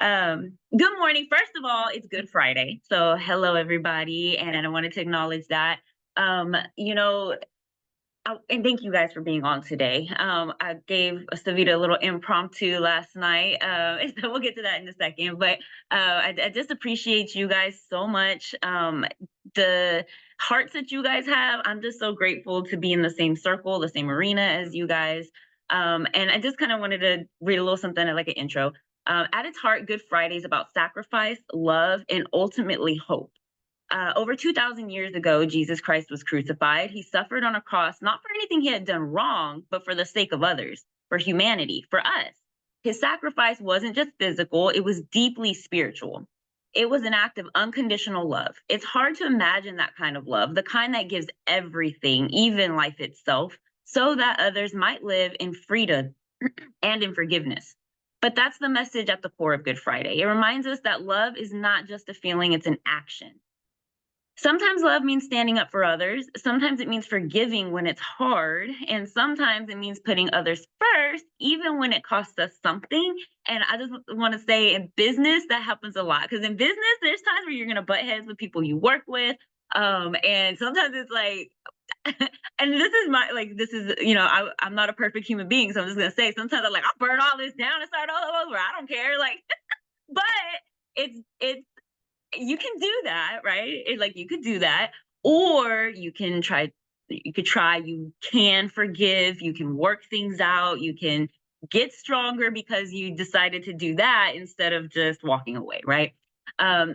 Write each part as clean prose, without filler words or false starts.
Good morning. First of all, it's Good Friday. So hello everybody. And I wanted to acknowledge that. Um, you know, and thank you guys for being on today. I gave SaVita a little impromptu last night. So we'll get to that in a second. But I just appreciate you guys so much. The hearts that you guys have, I'm just so grateful to be in the same circle, the same arena as you guys. And I just kind of wanted to read a little something like an intro. At its heart, Good Friday is about sacrifice, love, and ultimately hope. Over 2,000 years ago, Jesus Christ was crucified. He suffered on a cross, not for anything he had done wrong, but for the sake of others, for humanity, for us. His sacrifice wasn't just physical, it was deeply spiritual. It was an act of unconditional love. It's hard to imagine that kind of love, the kind that gives everything, even life itself, so that others might live in freedom and in forgiveness. But that's the message at the core of Good Friday. It reminds us that love is not just a feeling, it's an action. Sometimes love means standing up for others. Sometimes it means forgiving when it's hard. And sometimes it means putting others first, even when it costs us something. And I just want to say in business, that happens a lot. Because in business, there's times where you're going to butt heads with people you work with. And sometimes it's like, and this is my, like, this is, I'm not a perfect human being. So I'm just going to say, sometimes I'm like, I'll burn all this down and start all over. I don't care. Like, but it's you can do that, right? Like you could do that, or you can forgive, you can work things out, you can get stronger because you decided to do that instead of just walking away, right?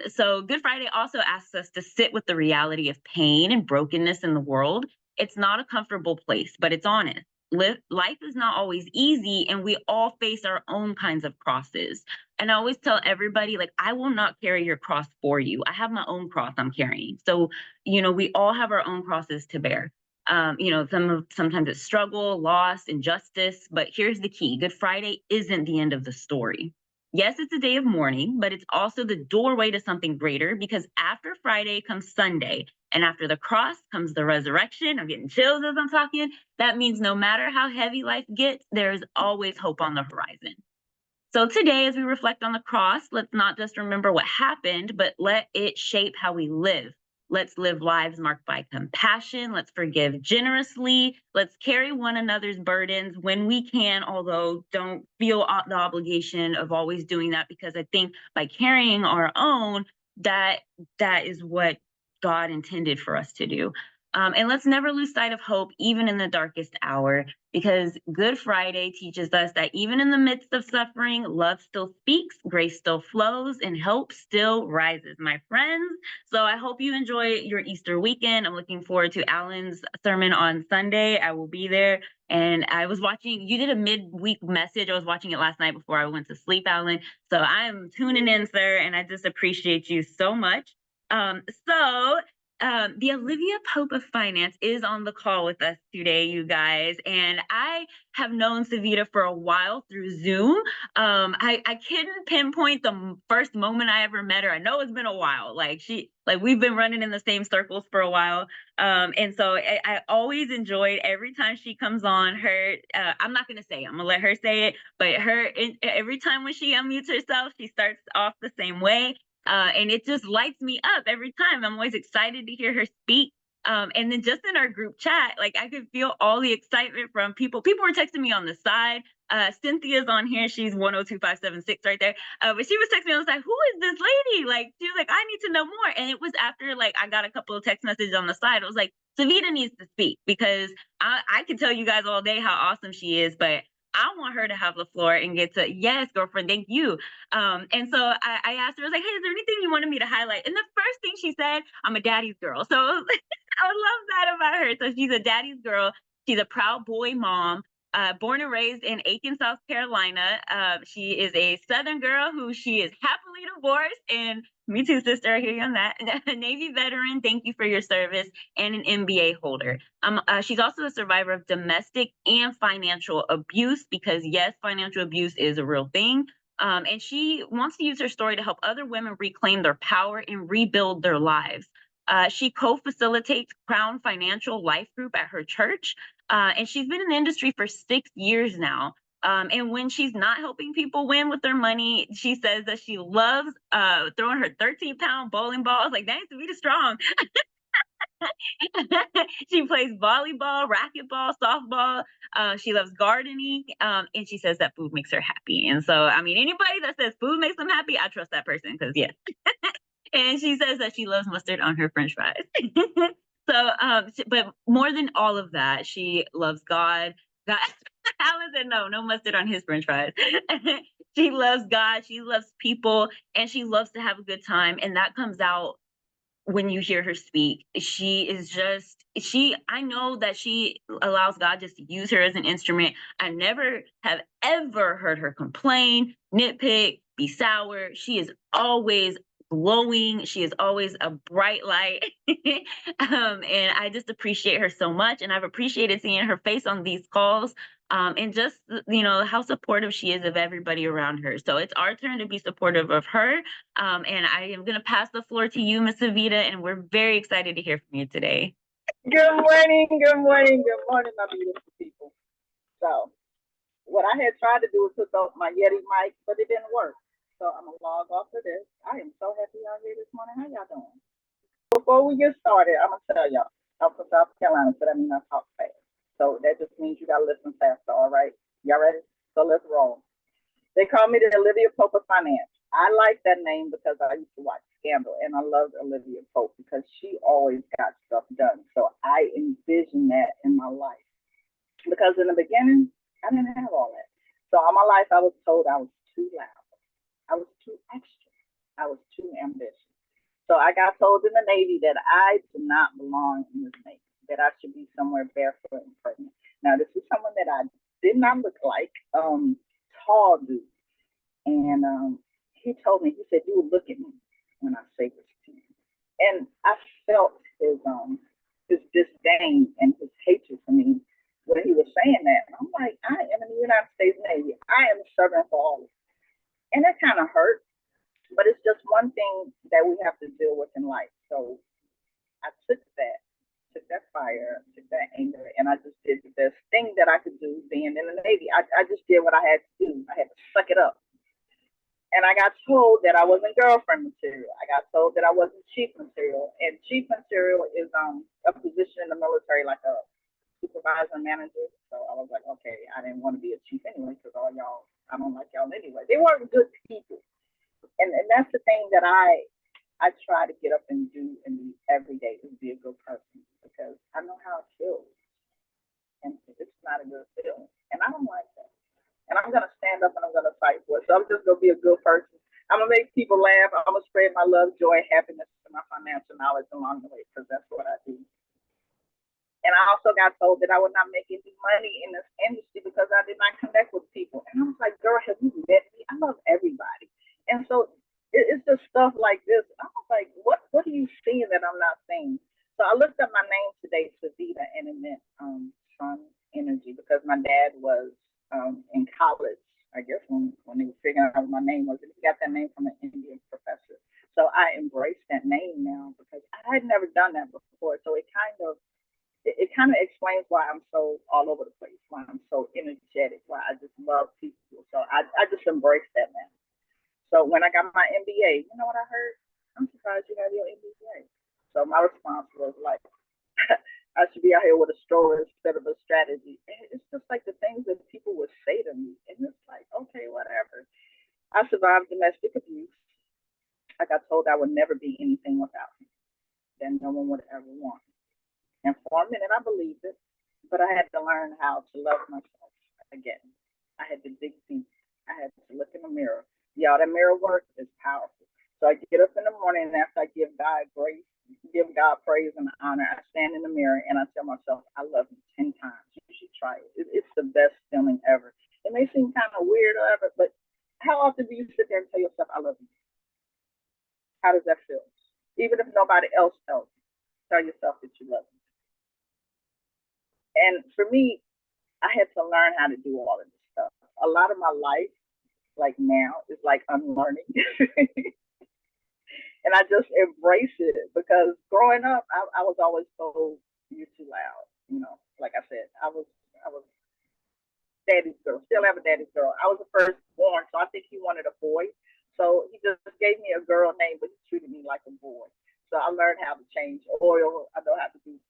So Good Friday also asks us to sit with the reality of pain and brokenness in the world. It's not a comfortable place, but it's honest. Life is not always easy, and we all face our own kinds of crosses. And I always tell everybody, like, I will not carry your cross for you. I have my own cross I'm carrying. So, we all have our own crosses to bear. Sometimes it's struggle, loss, injustice. But here's the key: Good Friday isn't the end of the story. Yes, it's a day of mourning, but it's also the doorway to something greater, because after Friday comes Sunday, and after the cross comes the resurrection. I'm getting chills as I'm talking. That means no matter how heavy life gets, there is always hope on the horizon. So today, as we reflect on the cross, let's not just remember what happened, but let it shape how we live. Let's live lives marked by compassion. Let's forgive generously. Let's carry one another's burdens when we can, although don't feel the obligation of always doing that, because I think by carrying our own, that that is what God intended for us to do. And let's never lose sight of hope, even in the darkest hour, because Good Friday teaches us that even in the midst of suffering, love still speaks, grace still flows, and hope still rises, my friends. So I hope you enjoy your Easter weekend. I'm looking forward to Alan's sermon on Sunday. I will be there. And I was watching, you did a midweek message. I was watching it last night before I went to sleep, Alan. So I am tuning in, sir, and I just appreciate you so much. The Olivia Pope of Finance is on the call with us today, you guys. And I have known SaVita for a while through Zoom. I couldn't pinpoint the first moment I ever met her. I know it's been a while. We've been running in the same circles for a while. And so I always enjoyed every time she comes on. I'm not going to say it, I'm going to let her say it, but every time when she unmutes herself, she starts off the same way. And it just lights me up every time. I'm always excited to hear her speak. And then just in our group chat, like I could feel all the excitement from people. People were texting me on the side. Cynthia's on here. She's 102576 right there. But she was texting me. I was like, who is this lady? Like, she was like, I need to know more. And it was after like I got a couple of text messages on the side. I was like, SaVita needs to speak, because I can tell you guys all day how awesome she is, but I want her to have the floor and get to, yes, girlfriend, thank you. And so I asked her, I was like, hey, is there anything you wanted me to highlight? And the first thing she said, I'm a daddy's girl. So I love that about her. So she's a daddy's girl. She's a proud boy mom. Born and raised in Aiken, South Carolina. She is a Southern girl who she is happily divorced. And me too, sister. I hear you on that. A Navy veteran. Thank you for your service. And an MBA holder. She's also a survivor of domestic and financial abuse, because yes, financial abuse is a real thing. And she wants to use her story to help other women reclaim their power and rebuild their lives. She co-facilitates Crown Financial Life Group at her church. And she's been in the industry for 6 years now. And when she's not helping people win with their money, she says that she loves throwing her 13-pound bowling balls. Like, dang, SaVita strong. She plays volleyball, racquetball, softball. She loves gardening, and she says that food makes her happy. And so, I mean, anybody that says food makes them happy, I trust that person because yeah. And she says that she loves mustard on her French fries. So, but more than all of that, she loves God. God, Alan said no mustard on his French fries. She loves God. She loves people, and she loves to have a good time, and that comes out when you hear her speak. She is just I know that she allows God just to use her as an instrument. I never have ever heard her complain, nitpick, be sour. She is always glowing. She is always a bright light. And I just appreciate her so much. And I've appreciated seeing her face on these calls, and just, how supportive she is of everybody around her. So it's our turn to be supportive of her. And I am going to pass the floor to you, Miss SaVita, and we're very excited to hear from you today. Good morning, my beautiful people. So, what I had tried to do was hook up my Yeti mic, but it didn't work. So, I'm going to log off of this. I am so happy y'all here this morning. How y'all doing? Before we get started, I'm going to tell y'all, I'm from South Carolina, so that means I talk fast. So, that just means you got to listen faster, all right? Y'all ready? So, let's roll. They call me the Olivia Pope of Finance. I like that name because I used to watch Scandal, and I loved Olivia Pope because she always got stuff done. So I envision that in my life. Because in the beginning, I didn't have all that. So all my life, I was told I was too loud. I was too extra. I was too ambitious. So I got told in the Navy that I did not belong in this Navy, that I should be somewhere barefoot and pregnant. Now, this is someone that I did not look like, tall dude. And he told me, he said, you will look at me when I say this to you. And I felt his disdain and his hatred for me when he was saying that. And I'm like, I am in the United States Navy. I am serving for all of it. And that kind of hurt, but it's just one thing that we have to deal with in life. So I took that fire, took that anger, and I just did the best thing that I could do being in the Navy. I just did what I had to do. I had to suck it up. And I got told that I wasn't girlfriend material. I got told that I wasn't chief material. And chief material is a position in the military like a supervisor manager. So I was like, okay, I didn't want to be a chief anyway because all y'all, I don't like y'all anyway. They weren't good people. And that's the thing that I try to get up and do and be every day is be a good person because I know how it feels. And it's not a good feeling. And I don't like that. And I'm gonna stand up and I'm gonna fight for it. So I'm just gonna be a good person. I'm gonna make people laugh. I'm gonna spread my love, joy, happiness, and my financial knowledge along the way because that's what I do. And I also got told that I would not make any money in this industry because I did not connect with people. And I was like, girl, have you met me? I love everybody. And so it's just stuff like this. I was like, what are you seeing that I'm not seeing? So I looked up my name today, SaVita, and it meant sun energy because my dad was in college, I guess, when they were figuring out what my name was. He got that name from an Indian professor. So I embrace that name now because I had never done that before. So it kind of explains why I'm so all over the place, why I'm so energetic, why I just love people. So I just embrace that now. So when I got my MBA, you know what I heard? I'm surprised you have your MBA. So my response was like, I should be out here with a story instead of a strategy. And it's just like the things that people would say to me. And it's like, okay, whatever. I survived domestic abuse. I got told I would never be anything without him, that no one would ever want. And for a minute, I believed it, but I had to learn how to love myself again. I had to dig deep. I had to look in the mirror. Y'all, that mirror work is powerful. So I get up in the morning and after I give God grace, give God praise and honor, I stand in the mirror and I tell myself, I love you 10 times. You should try it. It's the best feeling ever. It may seem kind of weird or whatever, but how often do you sit there and tell yourself, I love you? How does that feel? Even if nobody else tells you, tell yourself that you love you. And for me, I had to learn how to do all of this stuff. A lot of my life, like now, is like unlearning. And I just embrace it because growing up, I was always told you're too loud. You know, like I said, I was daddy's girl, still have a daddy's girl. I was the first born, so I think he wanted a boy. So he just gave me a girl name, but he treated me like a boy. So I learned how to change oil. I know how to do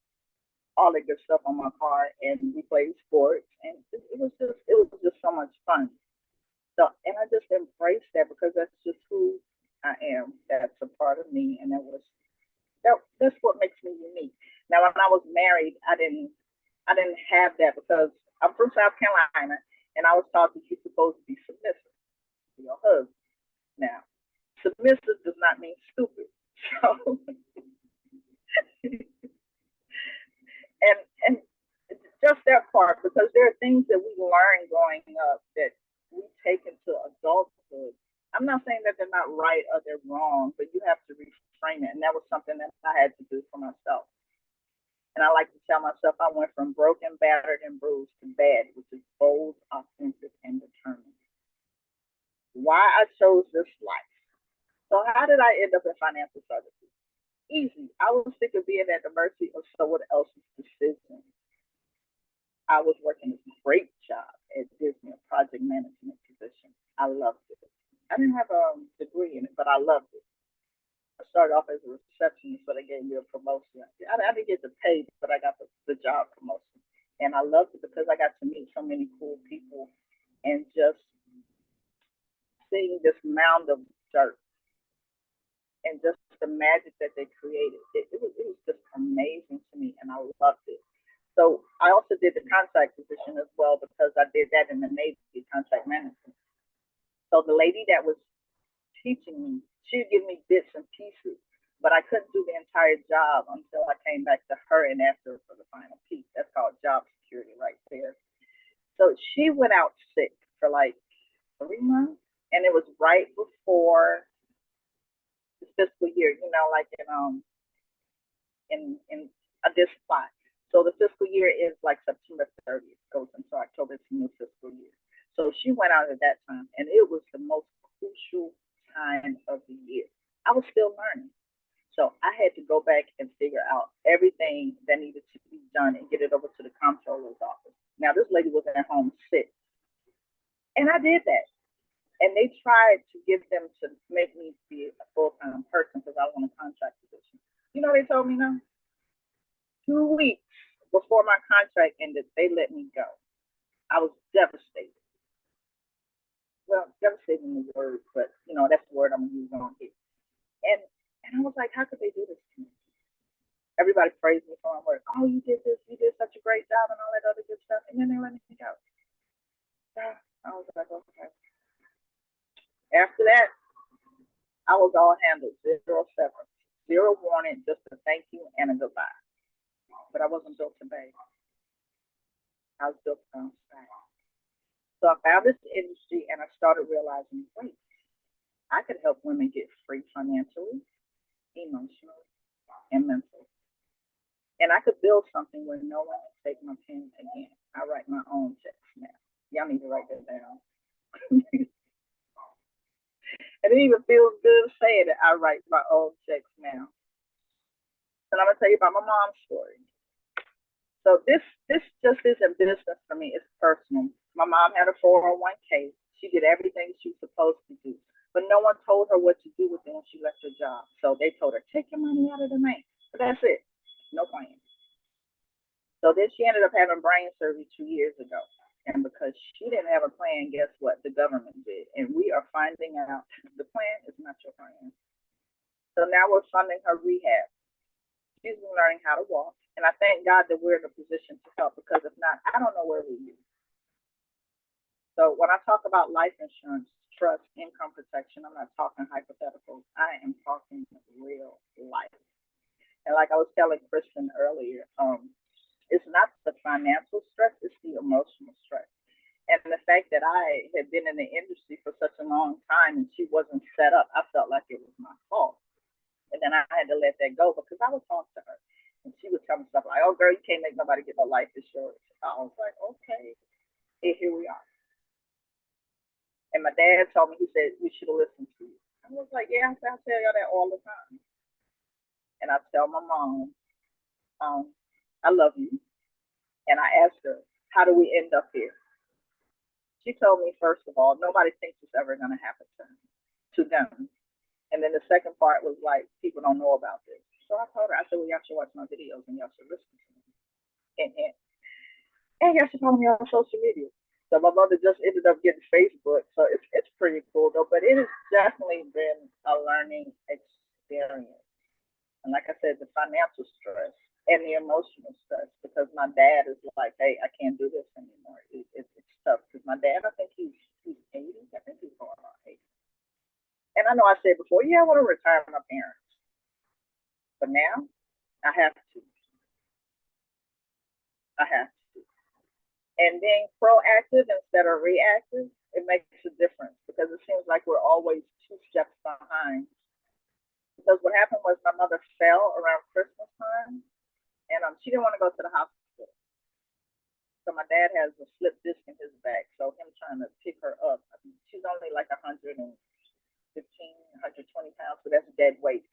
all that good stuff on my car, and we played sports, and it was just so much fun. So, and I just embraced that because that's just who I am. That's a part of me, and that's what makes me unique. Now, when I was married, I didn't have that because I'm from South Carolina, and I was taught that you're supposed to be submissive to your husband. Now, submissive does not mean stupid. So, and and just that part, because there are things that we learn growing up that we take into adulthood. I'm not saying that they're not right or they're wrong, but you have to reframe it, and that was something that I had to do for myself. And I like to tell myself I went from broken, battered, and bruised to bad, which is bold, authentic, and determined. Why I chose this life. So how did I end up in financial services? Easy. I was sick of being at the mercy of someone else's decision. I was working a great job at Disney, a project management position. I loved it. I didn't have a degree in it, but I loved it. I started off as a receptionist, but they gave me a promotion. I didn't get the pay, but I got the job promotion. And I loved it because I got to meet so many cool people and just seeing this mound of dirt and just the magic that they created. It was just amazing to me, and I loved it. So I also did the contract position as well because I did that in the Navy, contract management. So the lady that was teaching me, she'd give me bits and pieces, but I couldn't do the entire job until I came back to her and asked her for the final piece. That's called job security right there. So she went out sick for like 3 months, and it was right before the fiscal year, like in this spot. So the fiscal year is like September 30th, goes until October, it's a new fiscal year. So she went out at that time, and it was the most crucial time of the year. I was still learning. So I had to go back and figure out everything that needed to be done and get it over to the comptroller's office. Now, this lady was at home sick, and I did that. And they tried to get them to make me be a full-time person because I want a contract position. You know, they told me no. 2 weeks before my contract ended, they let me go. I was devastated. Well, devastated in the word, but that's the word I'm gonna use on here. And I was like, how could they do this to me? Everybody praised me for my work. Oh, you did this, you did such a great job, and all that other good stuff. And then they let me go. I was like, okay. After that, I was all handled, 0 severance, 0 warning, just a thank you and a goodbye. But I wasn't built to beg. I was built to bounce back. So I found this industry and I started realizing, wait, I could help women get free financially, emotionally, and mentally. And I could build something where no one can take my pen again. I write my own checks now. Y'all need to write that down. And it even feels good saying that I write my own checks now. And I'm gonna tell you about my mom's story. So this just isn't business for me, it's personal. My mom had a 401k. She did everything she was supposed to do. But no one told her what to do with it when she left her job. So they told her, take your money out of the bank. But that's it. No plan. So then she ended up having brain surgery 2 years ago. And because she didn't have a plan, guess what? The government did. And we are finding out the plan is not your plan. So now we're funding her rehab. She's been learning how to walk. And I thank God that we're in a position to help, because if not, I don't know where we'd be. So when I talk about life insurance, trust, income protection, I'm not talking hypotheticals. I am talking real life. And like I was telling Kristen earlier, it's not the financial stress, it's the emotional stress. And the fact that I had been in the industry for such a long time and she wasn't set up, I felt like it was my fault. And then I had to let that go because I would talk to her. And she would tell me stuff like, oh, girl, you can't make nobody get no life insurance. I was like, okay, here we are. And my dad told me, he said, we should have listened to you. I was like, yeah, I tell y'all that all the time. And I tell my mom, I love you. And I asked her, how do we end up here? She told me, first of all, nobody thinks it's ever going to happen to them. And then the second part was like, people don't know about this. So I told her, I said, well, y'all should watch my videos and y'all should listen to me. And y'all should follow me on social media. So my mother just ended up getting Facebook. So it's pretty cool though. But it has definitely been a learning experience. And like I said, the financial stress and the emotional stress, because my dad is like, hey, I can't do this anymore. It's tough. Because my dad, I think he's 80. I think he's going on 80. And I know I said before, yeah, I want to retire my parents. But now I have to. I have to. And being proactive instead of reactive, it makes a difference because it seems like we're always 2 steps behind. Because what happened was my mother fell around Christmas time, and she didn't want to go to the hospital. So my dad has a slip disc in his back, so him trying to pick her up. I mean, she's only like 115, 120 pounds, so that's dead weight.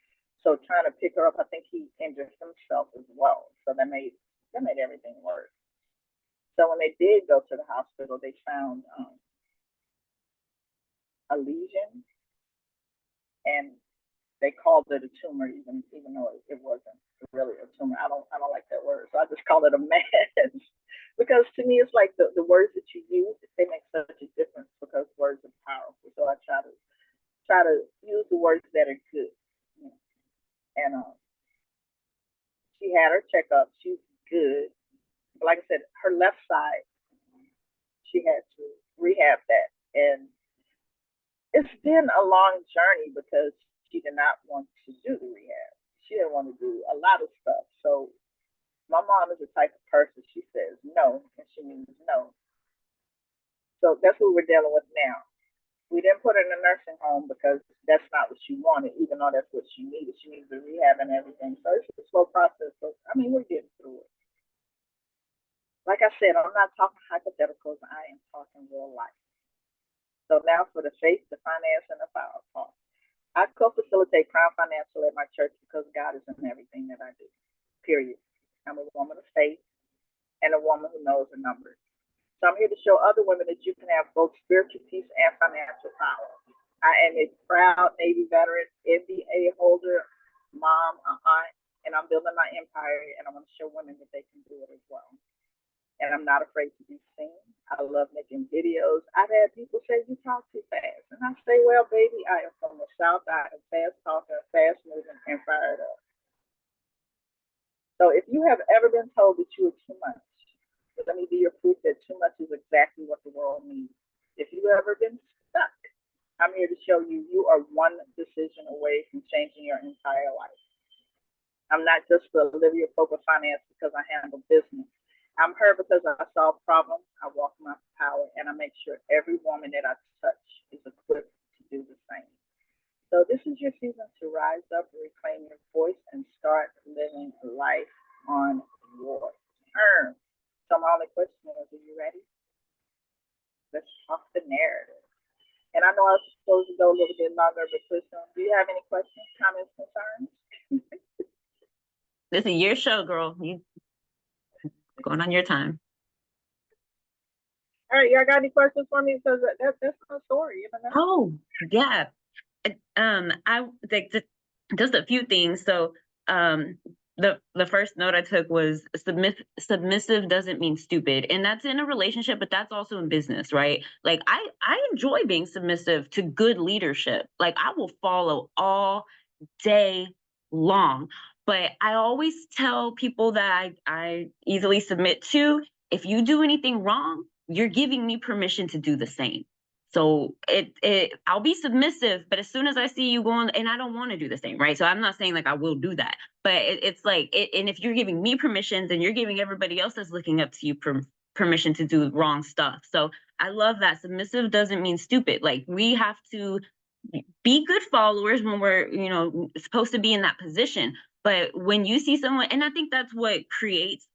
So trying to pick her up, I think he injured himself as well. So that made everything worse. So when they did go to the hospital, they found a lesion, and they called it a tumor, even though it wasn't really a tumor. I don't like that word, so I just call it a mass. Because to me, it's like the words that you use, they make such a difference because words are powerful. So I try to use the words that are good. And she had her checkup. She's good. But like I said, her left side, she had to rehab that. And it's been a long journey because she did not want to do the rehab. She didn't want to do a lot of stuff. So my mom is the type of person, she says no, and she means no. So that's what we're dealing with now. We didn't put her in a nursing home because that's not what she wanted, even though that's what she needed. She needs the rehab and everything. So it's a slow process. So, I mean, we're getting through it. Like I said, I'm not talking hypotheticals. I am talking real life. So now for the faith, the finance, and the power part. I co-facilitate Crown Financial at my church because God is in everything that I do, period. I'm a woman of faith and a woman who knows the numbers. So I'm here to show other women that you can have both spiritual peace and financial power. I am a proud Navy veteran, MBA holder, mom, aunt, and I'm building my empire, and I want to show women that they can do it as well. And I'm not afraid to be seen. I love making videos. I've had people say, you talk too fast. And I say, well, baby, I am from the South. I am fast talking, fast moving, and fired up. So if you have ever been told that you are too much, let me be your proof that too much is exactly what the world needs. If you've ever been stuck, I'm here to show you you are one decision away from changing your entire life. I'm not just the Olivia Pope of Finance because I handle business. I'm her because I solve problems, I walk my power, and I make sure every woman that I touch is equipped to do the same. So this is your season to rise up, reclaim your voice, and start living life on your terms. So my only question is, are you ready? Let's talk the narrative. And I know I was supposed to go a little bit longer, but Kristen, do you have any questions, comments, concerns? This is your show, girl. You going on your time. All right, y'all got any questions for me? Because that's my story. Oh, yeah. I like just a few things. So the first note I took was submissive doesn't mean stupid, and that's in a relationship, but that's also in business, right? Like I enjoy being submissive to good leadership. Like I will follow all day long, but I always tell people that I easily submit to, if you do anything wrong, you're giving me permission to do the same. So I'll be submissive, but as soon as I see you going, and I don't want to do the same, right? So I'm not saying like I will do that, but it's like, and if you're giving me permission, then you're giving everybody else that's looking up to you permission to do wrong stuff. So I love that. Submissive doesn't mean stupid. Like we have to be good followers when we're, supposed to be in that position. But when you see someone, and I think that's what creates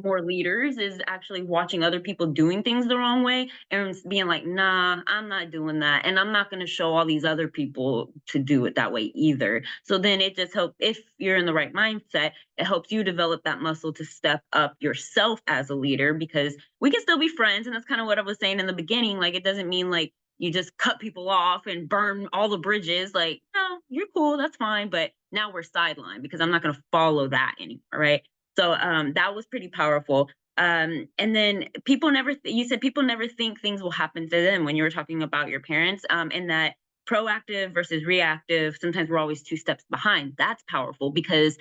more leaders is actually watching other people doing things the wrong way and being like, nah, I'm not doing that. And I'm not going to show all these other people to do it that way either. So then it just helps, if you're in the right mindset, it helps you develop that muscle to step up yourself as a leader, because we can still be friends. And that's kind of what I was saying in the beginning. Like, it doesn't mean like you just cut people off and burn all the bridges. Like, no, you're cool. That's fine. But now we're sidelined because I'm not going to follow that anymore. Right. So that was pretty powerful. And then people never, you said people never think things will happen to them when you were talking about your parents, and that proactive versus reactive, sometimes we're always two steps behind. That's powerful because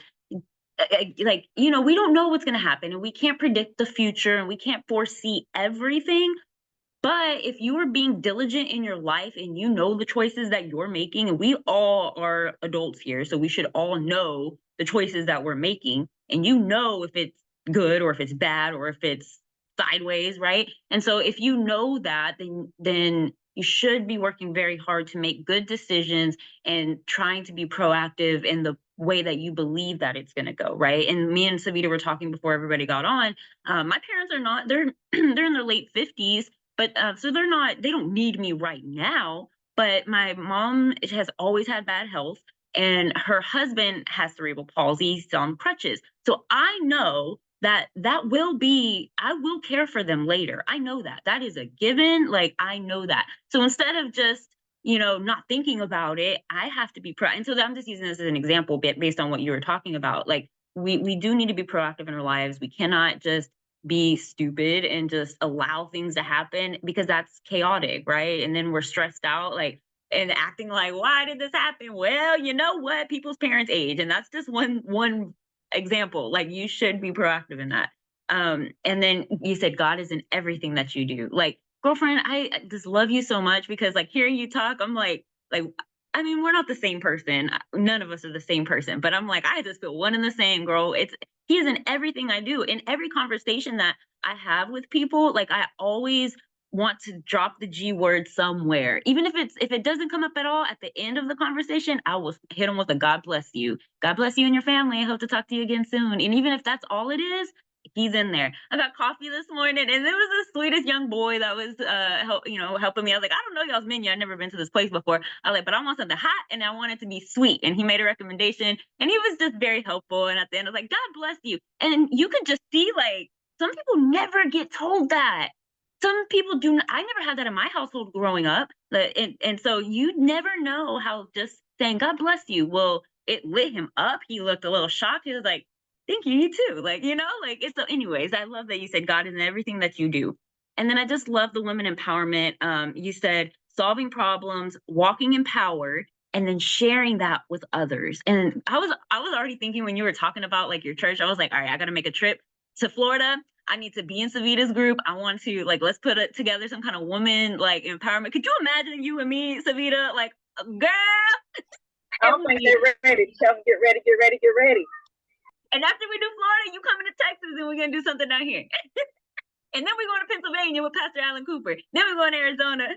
like, you know, we don't know what's going to happen and we can't predict the future and we can't foresee everything. But if you are being diligent in your life and you know the choices that you're making, and we all are adults here, so we should all know the choices that we're making, and you know if it's good or if it's bad or if it's sideways, right? And so if you know that, then you should be working very hard to make good decisions and trying to be proactive in the way that you believe that it's going to go, right? And me and SaVita were talking before everybody got on. My parents are not, they're they're in their late 50s, but so they're not, they don't need me right now. But my mom has always had bad health, and her husband has cerebral palsy. He's on crutches. So I know that that will be, I will care for them later. I know that. That is a given. Like, I know that. So instead of just, you know, not thinking about it, I have to be pro. And so I'm just using this as an example based on what you were talking about. Like, we do need to be proactive in our lives. We cannot just be stupid and just allow things to happen, because that's chaotic, right? And then we're stressed out, like, and acting like, why did this happen? Well, you know what? People's parents age, and that's just one example. Like, you should be proactive in that. And then you said God is in everything that you do. Like, girlfriend, I just love you so much, because like hearing you talk, I'm like, I mean, we're not the same person. None of us are the same person, but I'm like, I just feel one and the same, girl. He is in everything I do. In every conversation that I have with people, like, I always want to drop the G word somewhere. Even if it doesn't come up at all at the end of the conversation, I will hit them with a God bless you. God bless you and your family. I hope to talk to you again soon. And even if that's all it is, he's in there. I got coffee this morning, and there was the sweetest young boy that was helping me. I was like, I don't know y'all's menu. I've never been to this place before. I was like, but I want something hot and I want it to be sweet. And he made a recommendation, and he was just very helpful. And at the end, I was like, God bless you. And you could just see, like, some people never get told that. Some people do not, I never had that in my household growing up. And so you never know how just saying God bless you, well, it lit him up. He looked a little shocked. He was like, thank you, you too. Like, you know, like, it's so anyways, I love that you said God is in everything that you do. And then I just love the women empowerment. You said solving problems, walking in power, and then sharing that with others. And I was already thinking when you were talking about like your church, I was like, all right, I gotta make a trip to Florida. I need to be in SaVita's group. I want to, like, let's put it together, some kind of woman like empowerment. Could you imagine you and me, SaVita, like, girl? I don't think they're ready. Tell them, get ready, get ready, get ready. And after we do Florida, you coming to Texas, and we're gonna do something down here. And then we're going to Pennsylvania with Pastor Alan Cooper. Then we're going to Arizona.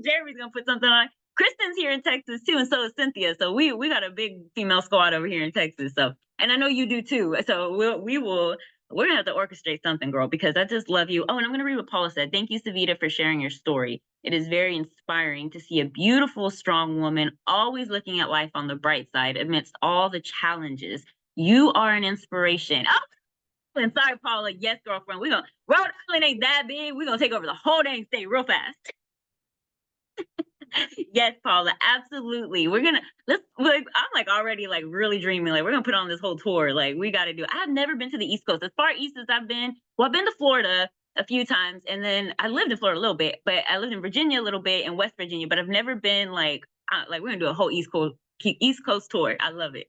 Jeremy's gonna put something on. Kristen's here in Texas too, and so is Cynthia. So we got a big female squad over here in Texas. So, and I know you do too. So we're gonna have to orchestrate something, girl, because I just love you. Oh, and I'm gonna read what Paula said. Thank you, SaVita, for sharing your story. It is very inspiring to see a beautiful, strong woman always looking at life on the bright side amidst all the challenges. You are an inspiration. Oh, and sorry, Paula. Yes, girlfriend. Rhode Island ain't that big. We're gonna take over the whole dang state real fast. Yes, Paula, absolutely. I'm like already like really dreaming. Like, we're gonna put on this whole tour. Like, we gotta do it. I've never been to the East Coast. As far east as I've been, well, I've been to Florida a few times, and then I lived in Florida a little bit, but I lived in Virginia a little bit and West Virginia, but I've never been like we're gonna do a whole East Coast tour. I love it.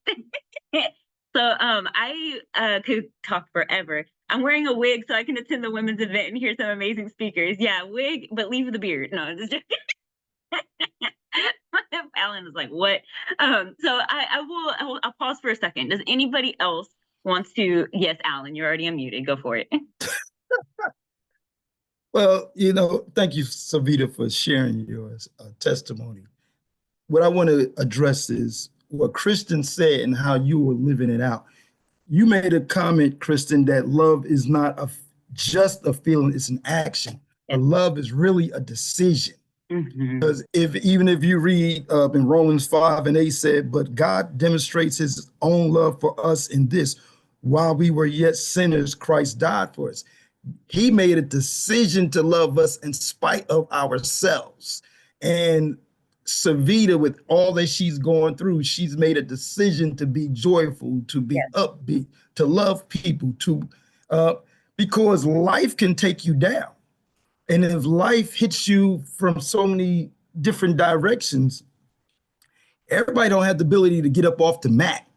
So I could talk forever. I'm wearing a wig so I can attend the women's event and hear some amazing speakers. Yeah, wig, but leave the beard. No, just Alan is like, what? So I'll pause for a second. Does anybody else wants to? Yes, Alan, you're already unmuted. Go for it. Well, thank you, SaVita, for sharing your testimony. What I want to address is what Kristen said and how you were living it out. you made a comment, Kristen, that love is not just a feeling, it's an action. But Yes. love is really a decision. Mhm. Because even if you read in Romans 5 and 8 said, but God demonstrates his own love for us in this, while we were yet sinners, Christ died for us. He made a decision to love us in spite of ourselves. And SaVita, with all that she's going through, she's made a decision to be joyful, to be Yes. upbeat, to love people, because life can take you down. And if life hits you from so many different directions, everybody don't have the ability to get up off the mat.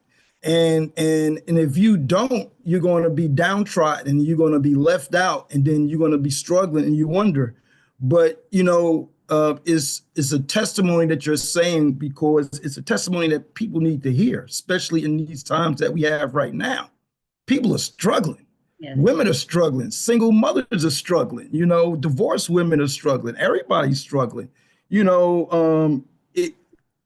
And if you don't, you're going to be downtrodden and you're going to be left out, and then you're going to be struggling and you wonder. But it's a testimony that you're saying, because it's a testimony that people need to hear, especially in these times that we have right now. People are struggling. Yes. Women are struggling. Single mothers are struggling. Divorced women are struggling. Everybody's struggling.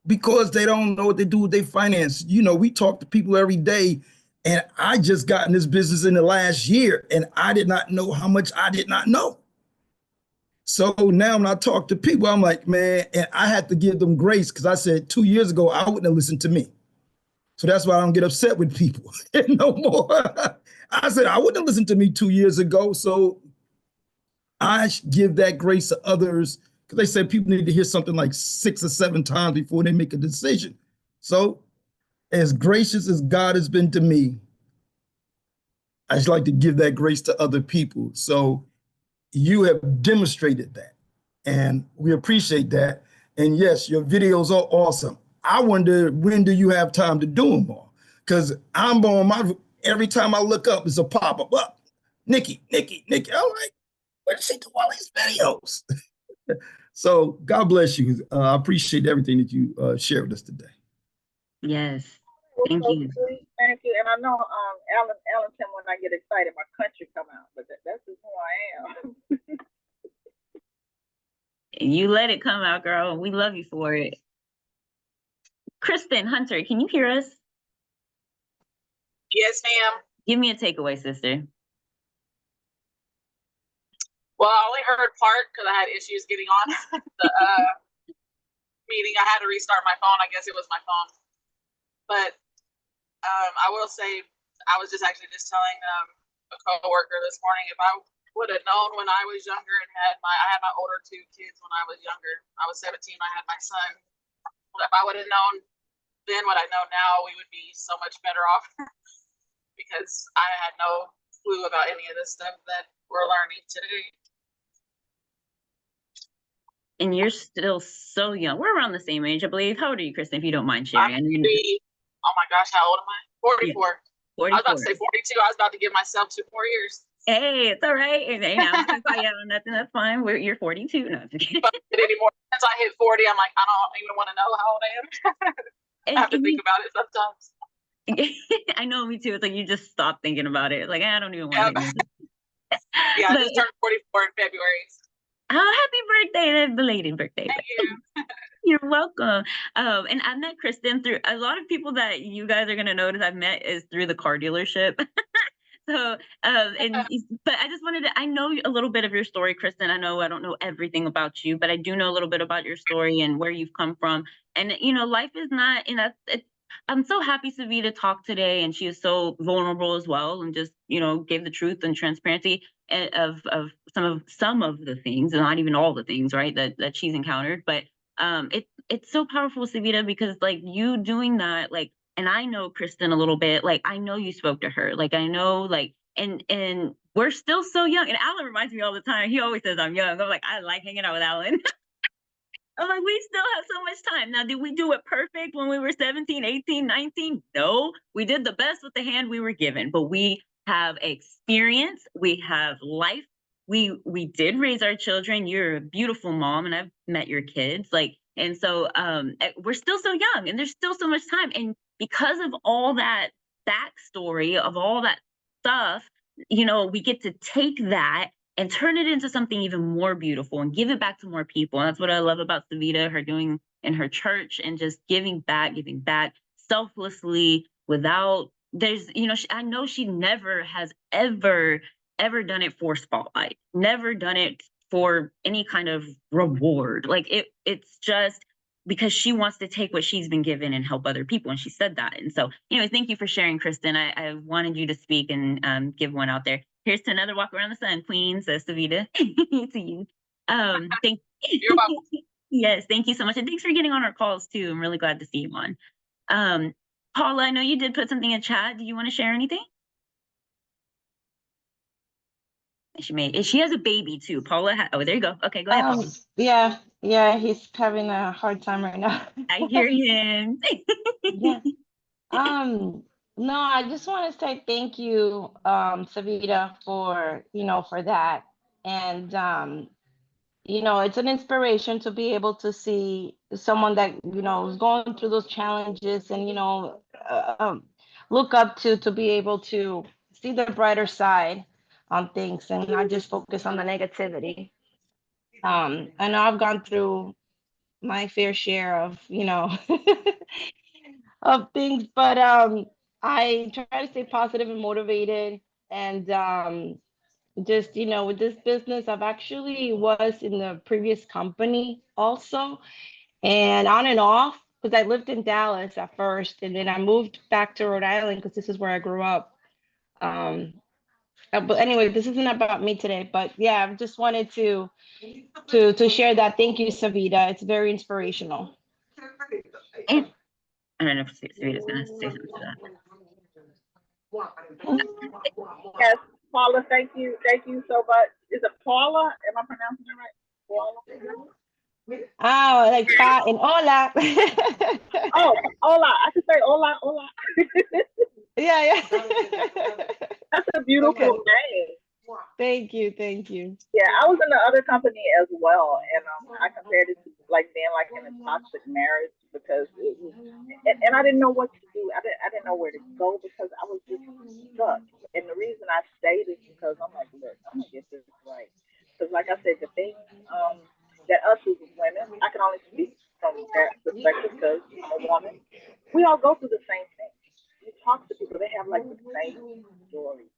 Because they don't know what they do with their finance. We talk to people every day, and I just got in this business in the last year, and I did not know how much I did not know. So now when I talk to people, I'm like, man, and I had to give them grace, because I said 2 years ago, I wouldn't have listened to me. So that's why I don't get upset with people no more. I said, I wouldn't have listened to me 2 years ago. So I give that grace to others, because they said people need to hear something like 6 or 7 times before they make a decision. So as gracious as God has been to me, I just like to give that grace to other people. So you have demonstrated that, and we appreciate that. And yes, your videos are awesome. I wonder, when do you have time to do them all? Because I'm on every time I look up, it's a pop-up. Up, Nikki. I'm like, where did she do all these videos? So God bless you. I appreciate everything that you shared with us today. Yes. Well, Thank so you. sweet. Thank you. And I know Ellington, when I get excited, my country come out, but that's just who I am. You let it come out, girl. We love you for it. Kristen Hunter, can you hear us? Yes, ma'am. Give me a takeaway, sister. Well, I only heard part because I had issues getting on the meeting. I had to restart my phone. I guess it was my phone. But I will say, I was just telling a coworker this morning, if I would have known when I was younger and I had my older 2 kids when I was younger. I was 17, I had my son. But if I would have known then what I know now, we would be so much better off because I had no clue about any of this stuff that we're learning today. And you're still so young. We're around the same age, I believe. How old are you, Kristen, if you don't mind sharing? Oh my gosh, how old am I? 44. Yeah, 44. I was about to say 42. I was about to give myself 2 more years. Hey, it's all right. Hey, I'm not gonna call you out on nothing. That's fine. You're 42. No, I'm just kidding. But anymore. Since I hit 40, I'm like, I don't even want to know how old I am. I have to think about it sometimes. I know, me too. It's like you just stop thinking about it. Like, I don't even want to think about it. Yeah, I just turned 44 in February. Oh, happy birthday, belated birthday. Thank you. You're welcome. And I met Kristen through a lot of people that you guys are gonna notice I've met is through the car dealership. So, but I just I know a little bit of your story, Kristen. I know I don't know everything about you, but I do know a little bit about your story and where you've come from. And, life is not, I'm so happy SaVita talked today, and she is so vulnerable as well, and just, gave the truth and transparency of some of the things, and not even all the things, right, that she's encountered. But it's so powerful, SaVita, because like you doing that, like, and I know Kristen a little bit, like I know you spoke to her, like I know, like, and we're still so young. And Alan reminds me all the time. He always says I'm young. I'm like, I like hanging out with Alan. I'm like, we still have so much time. Now, did we do it perfect when we were 17, 18, 19? No, we did the best with the hand we were given, but we have experience. We have life. We did raise our children. You're a beautiful mom, and I've met your kids. Like, and so we're still so young, and there's still so much time. And because of all that backstory, of all that stuff, we get to take that and turn it into something even more beautiful and give it back to more people. And that's what I love about SaVita, her doing in her church, and just giving back selflessly, without there's, I know she never has ever done it for spotlight, never done it for any kind of reward. Like it's just because she wants to take what she's been given and help other people, and she said that. And so, thank you for sharing, Kristen. I wanted you to speak and give one out there. Here's to another walk around the sun, Queen, says SaVita. To you. Thank You're welcome. Yes, thank you so much. And thanks for getting on our calls too. I'm really glad to see you on. Paula, I know you did put something in chat. Do you want to share anything? She has a baby too. Paula, oh, there you go. Okay, go ahead, Paula. Yeah, he's having a hard time right now. I hear him. Yeah. No, I just want to say thank you, SaVita, for for that. And it's an inspiration to be able to see someone that is going through those challenges and look up to be able to see the brighter side on things and not just focus on the negativity. I know I've gone through my fair share of of things, but I try to stay positive and motivated. And just with this business, I've actually was in the previous company also, and on and off, because I lived in Dallas at first, and then I moved back to Rhode Island because this is where I grew up. But anyway, this isn't about me today, but yeah, I just wanted to share that. Thank you, SaVita. It's very inspirational. And I don't know if SaVita's gonna say something to that. Yes, Paula, thank you so much. Is it Paula? Am I pronouncing it right? Paula? Oh, like pa and hola. Oh, hola. I can say hola, hola. Yeah. That's a beautiful Okay. name. Thank you. Yeah, I was in the other company as well, and I compared it to like being like in a toxic marriage because it was, and I didn't know what to do. I didn't know where to go because I was just stuck. And the reason I stayed is because I'm like, look, I'm gonna get this right. Because like I said, the thing that us as women, I can only speak from that perspective because I'm a woman. We all go through the same thing. You talk to people, they have like the same story.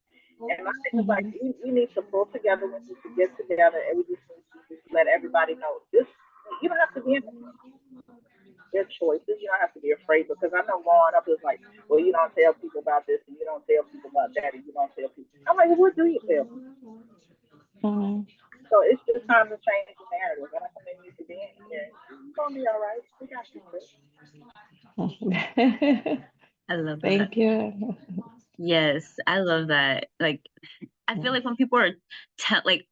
And my thing is like, we need to pull together, we need to get together, and we just need to just let everybody know this. You don't have to be in it. Their choices. You don't have to be afraid because I know growing up it's like, well, you don't tell people about this, and you don't tell people about that, and you don't tell people. I'm like, well, what do you tell people? So it's just time to change the narrative, and I think we need to be in here. It's gonna be all right. We got you, Chris. I love that. Thank you. Yes, I love that. Like, I feel like when people are like,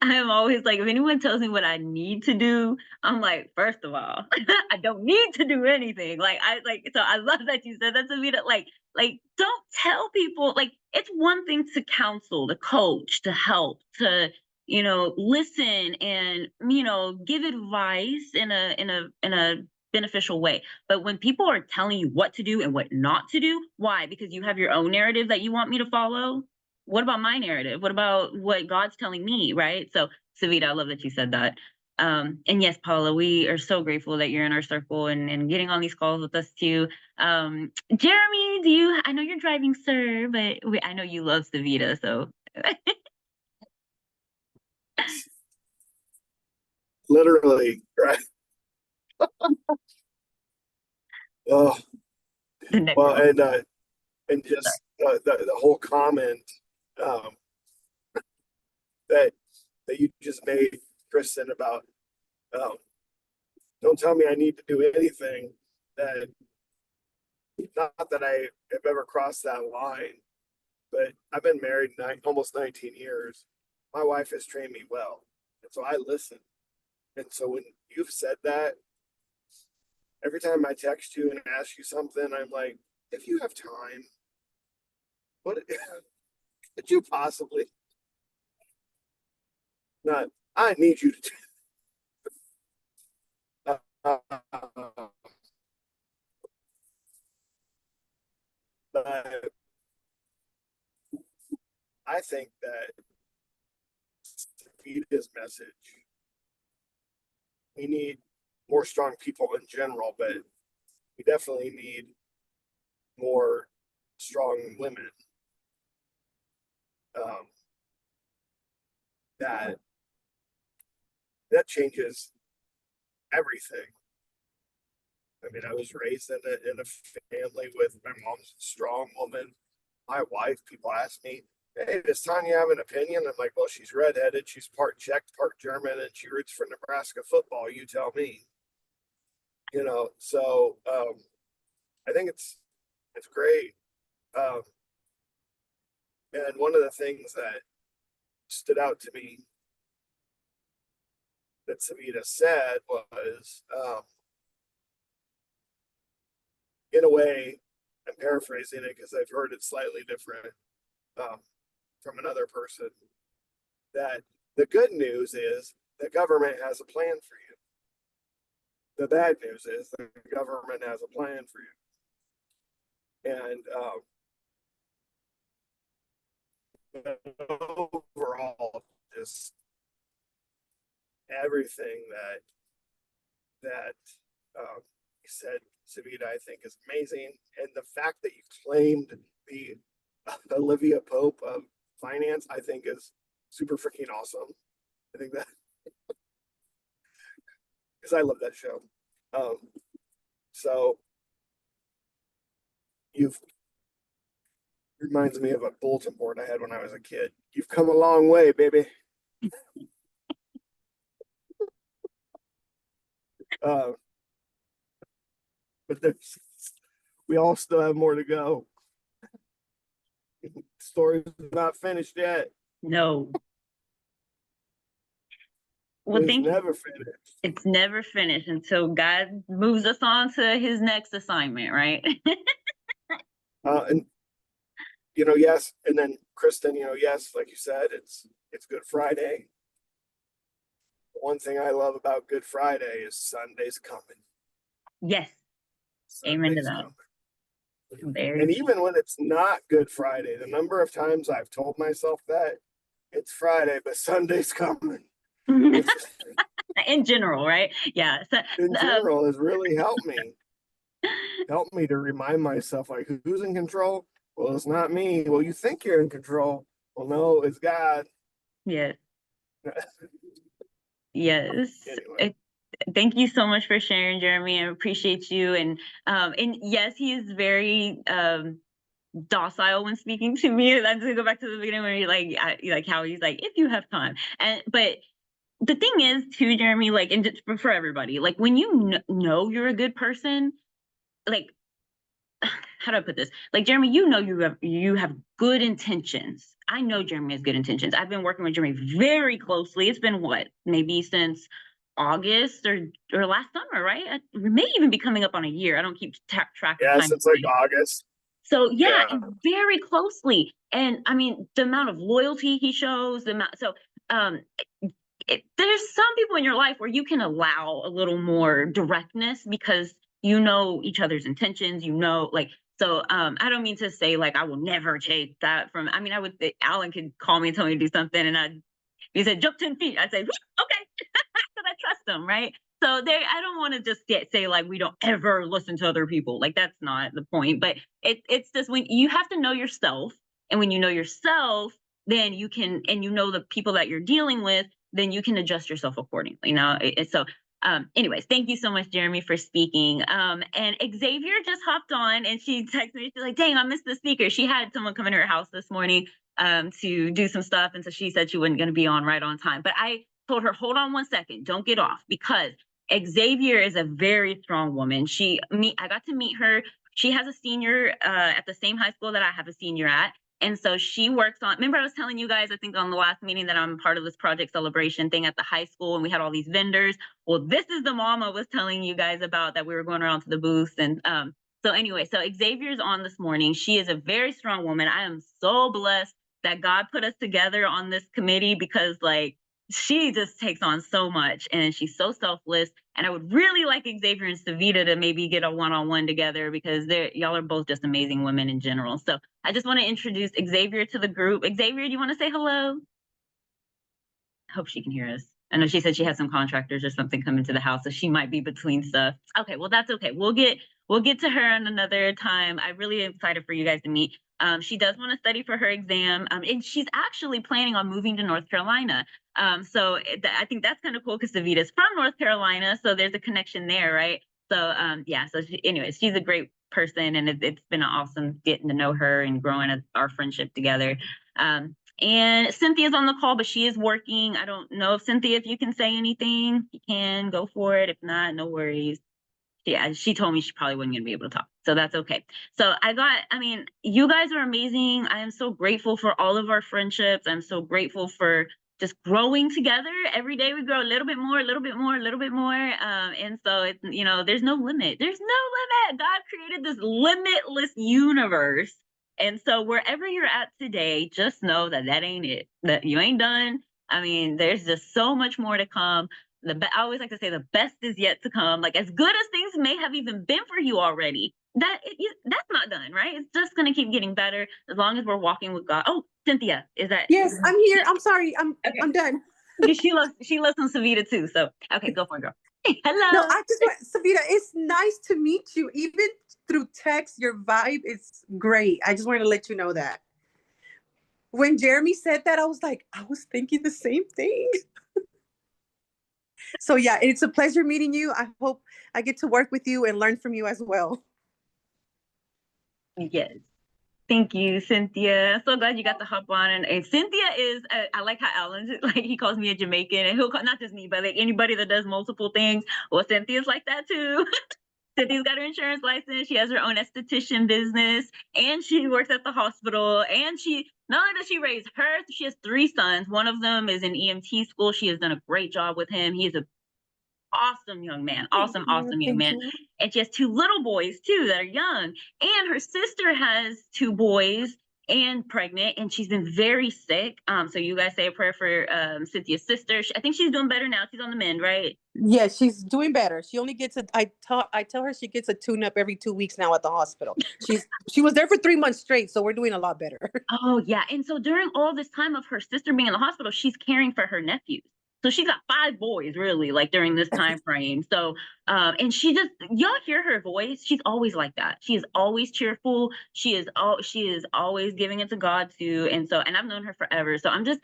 I'm always like, if anyone tells me what I need to do, I'm like, first of all, I don't need to do anything. So I love that you said that to me. That like, don't tell people. Like, it's one thing to counsel, to coach, to help, to listen, and give advice in a beneficial way. But when people are telling you what to do and what not to do, why? Because you have your own narrative that you want me to follow. What about my narrative? What about what God's telling me, right? So, SaVita, I love that you said that. And yes, Paula, we are so grateful that you're in our circle and getting on these calls with us too. Jeremy, I know you're driving, sir, but I know you love SaVita, so. Literally, right? Oh, well, and just the whole comment that you just made, Kristen, about don't tell me I need to do anything. That not that I have ever crossed that line, but I've been married almost 19 years. My wife has trained me well, and so I listen. And so when you've said that, every time I text you and ask you something, I'm like, if you have time, what could you possibly? Not, I need you to do. But I think that SaVita's message, we need more strong people in general, but we definitely need more strong women. That changes everything. I mean, I was raised in a family with my mom's a strong woman. My wife, people ask me, hey, does Tanya have an opinion? I'm like, well, she's redheaded, she's part Czech, part German, and she roots for Nebraska football. You tell me. You know, so I think it's great. And one of the things that stood out to me that SaVita said was, in a way, I'm paraphrasing it because I've heard it slightly different from another person, that the good news is the government has a plan for you. The bad news is the government has a plan for you. And overall, just everything that you said, SaVita, I think is amazing. And the fact that you claimed the Olivia Pope of Finance, I think is super freaking awesome. I think that, because I love that show. So reminds me of a bulletin board I had when I was a kid. You've come a long way, baby. But we all still have more to go. The story's not finished yet. No. Well, it's never finished. It's never finished until God moves us on to his next assignment, right? And yes, and then Kristen, yes, like you said, it's Good Friday. One thing I love about Good Friday is Sunday's coming. Yes. Amen to that. And even when it's not Good Friday, the number of times I've told myself that it's Friday, but Sunday's coming. In general, right? Yeah. So, in general has really helped me. Helped me to remind myself, like, who's in control? Well, it's not me. Well, you think you're in control. Well, no, it's God. Yes. Yes. Anyway. Thank you so much for sharing, Jeremy. I appreciate you. And yes, he is very docile when speaking to me. I'm just gonna go back to the beginning where you're like how he's like, if you have time. But the thing is too, Jeremy, like, and just for everybody, like when you know you're a good person, like, how do I put this? Like, Jeremy, you have good intentions. I know Jeremy has good intentions. I've been working with Jeremy very closely. It's been maybe since August or last summer, right? It may even be coming up on a year. I don't keep track of time. Yes, it's like August. So yeah, and very closely. And I mean, the amount of loyalty he shows, there's some people in your life where you can allow a little more directness because you know each other's intentions, so I don't mean to say like I will never take that from, I mean, Alan could call me and tell me to do something and he said, jump 10 feet. I'd say, okay, because I trust them, right? So I don't want to just say like we don't ever listen to other people. Like that's not the point. But it's just when you have to know yourself, and when you know yourself, then you can, and you know the people that you're dealing with, then you can adjust yourself accordingly. Anyways, thank you so much, Jeremy, for speaking. And Xavier just hopped on and she texted me. She's like, dang, I missed the speaker. She had someone come into her house this morning to do some stuff. And so she said she wasn't going to be on right on time. But I told her, hold on one second. Don't get off, because Xavier is a very strong woman. I got to meet her. She has a senior at the same high school that I have a senior at. And so she works on, remember I was telling you guys, I think on the last meeting, that I'm part of this project celebration thing at the high school and we had all these vendors. Well, this is the mom I was telling you guys about that we were going around to the booth. And so Xavier's on this morning. She is a very strong woman. I am so blessed that God put us together on this committee, because like she just takes on so much and she's so selfless. And I would really like Xavier and SaVita to maybe get a one-on-one together, because y'all are both just amazing women in general. So I just want to introduce Xavier to the group. Xavier, do you want to say hello? I hope she can hear us. I know she said she had some contractors or something coming to the house, so she might be between stuff. Okay, well, that's okay. We'll get we'll get to her another time. I'm really excited for you guys to meet. She does want to study for her exam, and she's actually planning on moving to North Carolina. So I think that's kind of cool because SaVita's from North Carolina, so there's a connection there, right? So yeah, so anyways, she's a great person, and it's been awesome getting to know her and growing our friendship together. And Cynthia's on the call, but she is working. I don't know if Cynthia, if you can say anything, you can go for it. If not, no worries. Yeah, she told me she probably wasn't gonna be able to talk, so that's okay. So I mean, you guys are amazing. I am so grateful for all of our friendships. I'm so grateful for just growing together. Every day we grow a little bit more, a little bit more, a little bit more. And so it's, there's no limit. There's no limit. God created this limitless universe. And so wherever you're at today, just know that ain't it. That you ain't done. I mean, there's just so much more to come. I always like to say the best is yet to come. Like, as good as things may have even been for you already, that's not done, right? It's just going to keep getting better as long as we're walking with God. Oh, Cynthia, is that? Yes, I'm here. I'm sorry. Okay. I'm done. She listens to SaVita too. So, okay, go for it, girl. Hello. No, I just want, SaVita, it's nice to meet you. Even through text, your vibe is great. I just wanted to let you know that. When Jeremy said that, I was thinking the same thing. So yeah, it's a pleasure meeting you. I hope I get to work with you and learn from you as well. Yes. Thank you, Cynthia. I'm so glad you got to hop on. And Cynthia is, I like how Alan, like, he calls me a Jamaican, and he'll call, not just me, but like anybody that does multiple things. Well, Cynthia's like that too. Cynthia's got her insurance license. She has her own esthetician business, and she works at the hospital. And not only does she raise her, she has 3 sons. One of them is in EMT school. She has done a great job with him. He is an awesome young man, awesome young man. And she has 2 little boys too that are young. And her sister has 2 boys and pregnant, and she's been very sick. So you guys say a prayer for Cynthia's sister. I think she's doing better now. She's on the mend, right? Yeah, she's doing better. She only gets I tell her she gets a tune-up every 2 weeks now at the hospital. She was there for 3 months straight, so we're doing a lot better. Oh yeah. And so during all this time of her sister being in the hospital, she's caring for her nephews. So she's got 5 boys, really, like during this time frame. So, and y'all hear her voice. She's always like that. She is always cheerful. She is always giving it to God too. And I've known her forever. So I'm just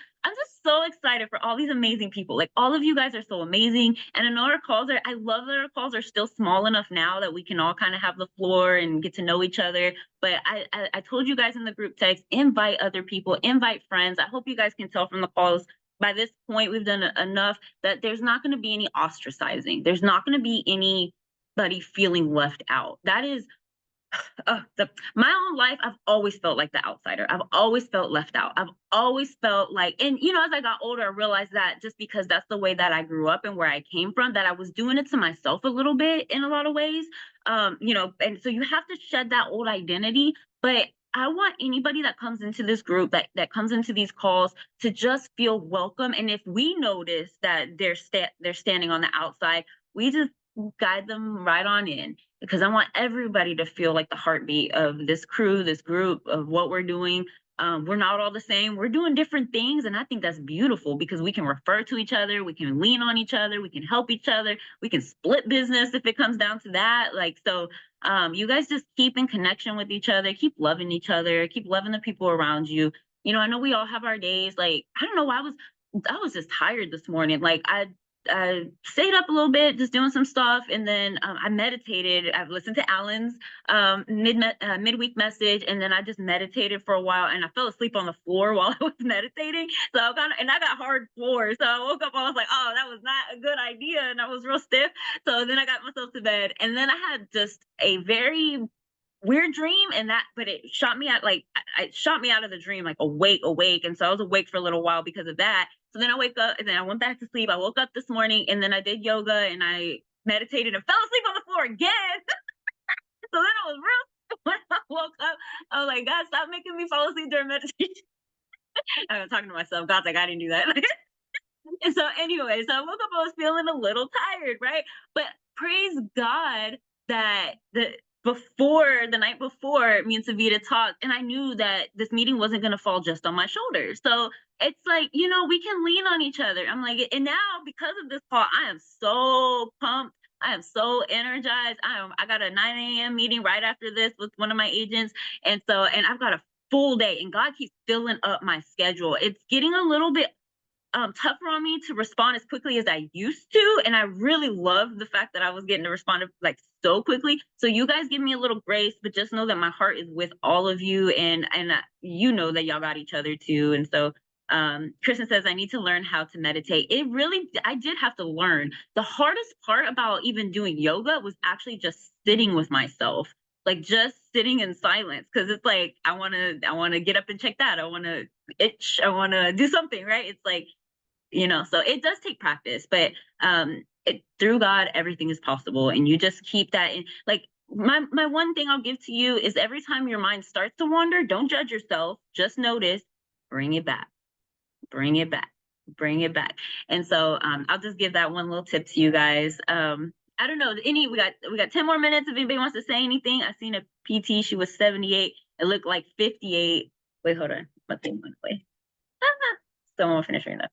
so excited for all these amazing people. Like, all of you guys are so amazing. And I know I love that our calls are still small enough now that we can all kind of have the floor and get to know each other. But I told you guys in the group text, invite other people, invite friends. I hope you guys can tell from the calls, by this point, we've done enough that there's not going to be any ostracizing. There's not going to be anybody feeling left out. That is, my own life, I've always felt like the outsider. I've always felt left out. I've always felt like, and as I got older, I realized that just because that's the way that I grew up and where I came from, that I was doing it to myself a little bit in a lot of ways. And so you have to shed that old identity. But I want anybody that comes into this group, that comes into these calls, to just feel welcome. And if we notice that they're standing on the outside, we just guide them right on in, because I want everybody to feel like the heartbeat of this crew, this group, of what we're doing. We're not all the same. We're doing different things. And I think that's beautiful, because we can refer to each other. We can lean on each other. We can help each other. We can split business if it comes down to that. You guys just keep in connection with each other. Keep loving each other. Keep loving the people around you. I know we all have our days. Like, I don't know, I was just tired this morning. Like, I stayed up a little bit, just doing some stuff, and then I meditated. I've listened to Alan's midweek message, and then I just meditated for a while, and I fell asleep on the floor while I was meditating. So I got hard floors. So I woke up, I was like, oh, that was not a good idea, and I was real stiff. So then I got myself to bed, and then I had just a very weird dream, but it shot me out, like, it shot me out of the dream, like awake. And so I was awake for a little while because of that. So then I wake up, and then I went back to sleep. I woke up this morning, and then I did yoga, and I meditated and fell asleep on the floor again. So then I was real, when I woke up, I was like, God, stop making me fall asleep during meditation. I was talking to myself. God's like, I didn't do that. And so anyway, so I woke up, I was feeling a little tired, right? But praise God that the night before, me and SaVita talked, and I knew that this meeting wasn't going to fall just on my shoulders. So it's like, we can lean on each other. I'm like, and now, because of this call, I am so pumped. I am so energized. I got a 9 a.m. meeting right after this with one of my agents. And I've got a full day, and God keeps filling up my schedule. It's getting a little bit tougher on me to respond as quickly as I used to. And I really love the fact that I was getting to respond like so quickly. So you guys give me a little grace, but just know that my heart is with all of you. And you know that y'all got each other too. And so Kristen says, I need to learn how to meditate. I did have to learn. The hardest part about even doing yoga was actually just sitting with myself, like just sitting in silence. Cause it's like, I want to get up and check that. I want to itch. I want to do something, right? It's like, so it does take practice, but through God, everything is possible. And you just keep that in. Like my one thing I'll give to you is every time your mind starts to wander, don't judge yourself. Just notice, bring it back, bring it back, bring it back. And so I'll just give that one little tip to you guys. I don't know, we got 10 more minutes if anybody wants to say anything. I seen a PT, she was 78. It looked like 58. Wait, hold on. My thing went away. Someone will finish reading that.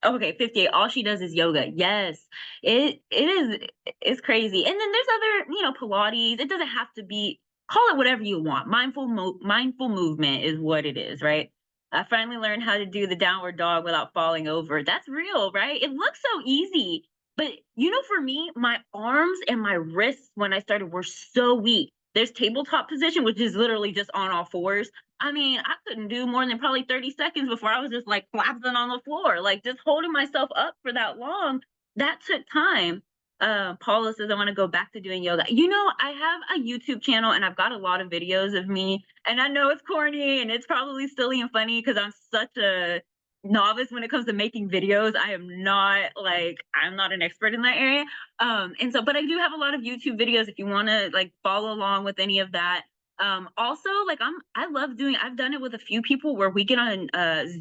Okay, 58. All she does is yoga. Yes, it's crazy. And then there's other, Pilates. It doesn't have to be, call it whatever you want. Mindful movement is what it is, right? I finally learned how to do the downward dog without falling over. That's real, right? It looks so easy. But for me, my arms and my wrists when I started were so weak. There's tabletop position, which is literally just on all fours. I mean, I couldn't do more than probably 30 seconds before I was just like collapsing on the floor, like just holding myself up for that long. That took time. Paula says, I want to go back to doing yoga. I have a YouTube channel and I've got a lot of videos of me. And I know it's corny and it's probably silly and funny because I'm such a novice when it comes to making videos. I'm not an expert in that area. But I do have a lot of YouTube videos if you want to like follow along with any of that. Also, like I've done it with a few people where we get on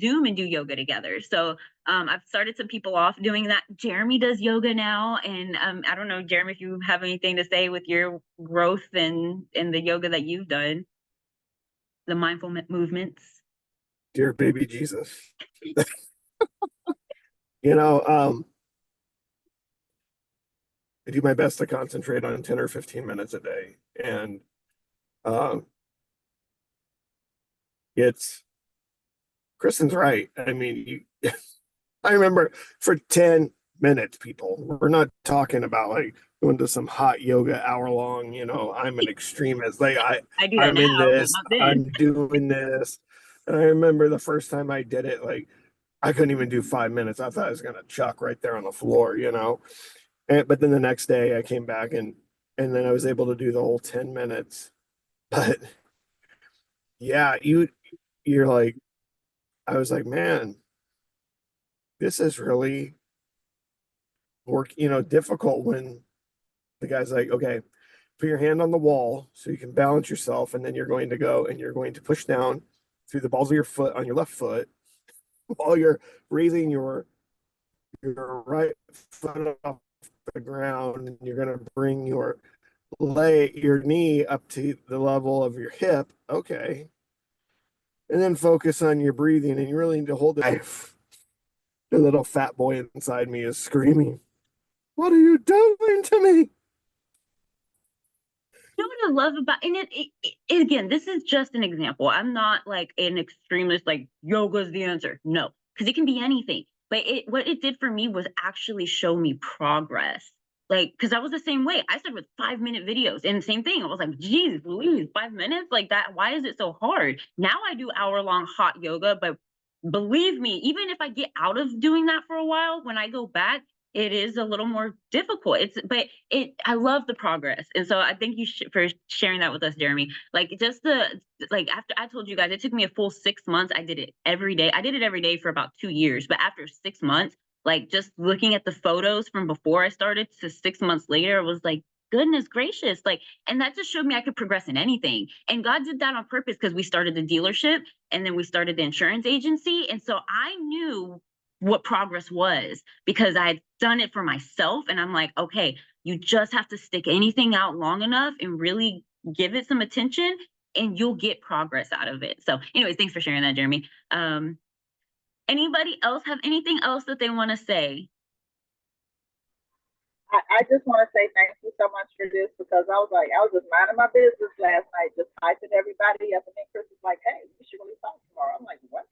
Zoom and do yoga together. So I've started some people off doing that. Jeremy does yoga now. And I don't know, Jeremy, if you have anything to say with your growth in the yoga that you've done, the mindful movements. Dear baby Jesus. I do my best to concentrate on 10 or 15 minutes a day. And Kristen's right. I mean, I remember for 10 minutes, people, we're not talking about like going to some hot yoga hour long, I'm an extremist. Like I do that I'm now, in this, but not then. I'm doing this. And I remember the first time I did it, like I couldn't even do 5 minutes. I thought I was going to chuck right there on the floor, but then the next day I came back and then I was able to do the whole 10 minutes. But yeah, you're like, I was like, man, this is really difficult when the guy's like, okay, put your hand on the wall so you can balance yourself. And then you're going to go and you're going to push down through the balls of your foot on your left foot while you're raising your right foot off the ground. And you're going to bring your knee up to the level of your hip. Okay. And then focus on your breathing, and you really need to hold it. The little fat boy inside me is screaming, "What are you doing to me?" What I love about, and it again, this is just an example. I'm not like an extremist, like yoga's the answer. No, because it can be anything. But what it did for me was actually show me progress. Like, because I was the same way. I started with 5-minute videos, and same thing. I was like, geez, Louise, 5 minutes? Like that, why is it so hard? Now I do hour-long hot yoga, but believe me, even if I get out of doing that for a while, when I go back, it is a little more difficult. I love the progress. And so I thank you for sharing that with us, Jeremy. Like after I told you guys, it took me a full 6 months. I did it every day. I did it every day for about 2 years, but after 6 months, like just looking at the photos from before I started to 6 months later, it was like, goodness gracious. Like, and that just showed me I could progress in anything. And God did that on purpose because we started the dealership and then we started the insurance agency. And so I knew what progress was because I had done it for myself. And I'm like, okay, you just have to stick anything out long enough and really give it some attention and you'll get progress out of it. So anyways, thanks for sharing that, Jeremy. Anybody else have anything else that they want to say? I just want to say thank you so much for this, because I was just minding my business last night, just typing everybody up, and then Chris was like, "Hey, we should really talk tomorrow." I'm like, "What?"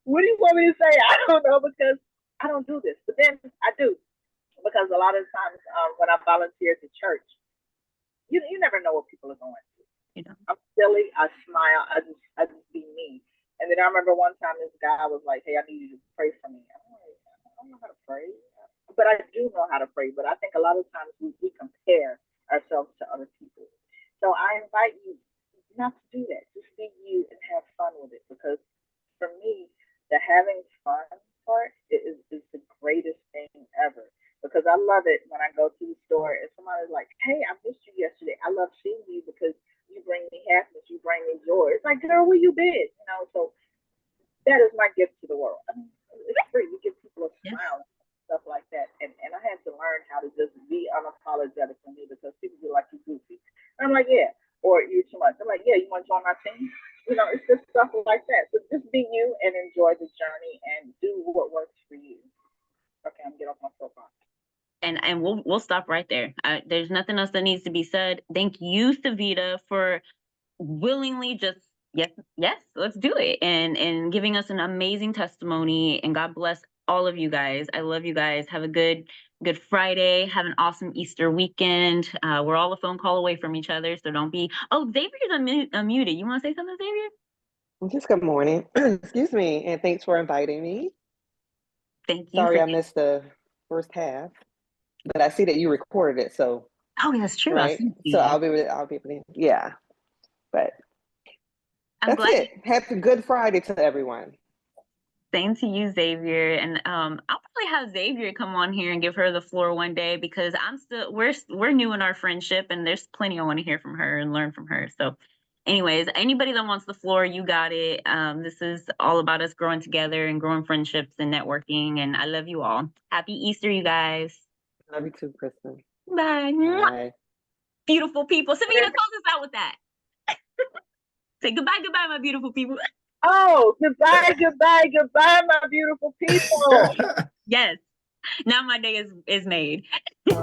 What do you want me to say? I don't know, because I don't do this, but then I do, because a lot of times when I volunteer at the church, you never know what people are going through. You know. I'm silly. I smile. I just be me. And then I remember one time this guy was like, "Hey, I need you to pray for me." I'm like, "I don't know how to pray," but I do know how to pray. But I think a lot of times we compare ourselves to other people. So I invite you not to do that. Just be you and have fun with it. Because for me, the having fun part is the greatest thing ever. Because I love it when I go to the store and somebody's like, "Hey, I missed you yesterday. I love seeing you because you bring me happiness, you bring me joy." It's like, "Girl, where you been?" So that is my gift to the world. I mean, it's free. You give people a smile, stuff like that. And I had to learn how to just be unapologetic for me, because people be like, "You goofy." And I'm like, "Yeah." Or, "You're too much." I'm like, "Yeah, you want to join my team?" It's just stuff like that. So just be you and enjoy the journey and do what works for you. Okay, I'm getting off my soapbox. And we'll stop right there. There's nothing else that needs to be said. Thank you, SaVita, for willingly just yes, let's do it, and giving us an amazing testimony. And God bless all of you guys. I love you guys. Have a good Friday. Have an awesome Easter weekend. We're all a phone call away from each other, so don't be. Oh, Xavier's unmuted. You want to say something, Xavier? Just good morning. Excuse me, and thanks for inviting me. Thank you. Sorry I missed the first half, but I see that you recorded it, so. Oh, that's true. Right. So I'll be able to, yeah. But I'm that's it. Happy Good Friday to everyone. Same to you, Xavier. And I'll probably have Xavier come on here and give her the floor one day, because we're new in our friendship, and there's plenty I want to hear from her and learn from her. So anyways, anybody that wants the floor, you got it. This is all about us growing together and growing friendships and networking. And I love you all. Happy Easter, you guys. Love you too, Kristen. Bye. Bye. Beautiful people. SaVita, close us out with that. Say goodbye, my beautiful people. Oh, goodbye, my beautiful people. Yes. Now my day is made. Bye.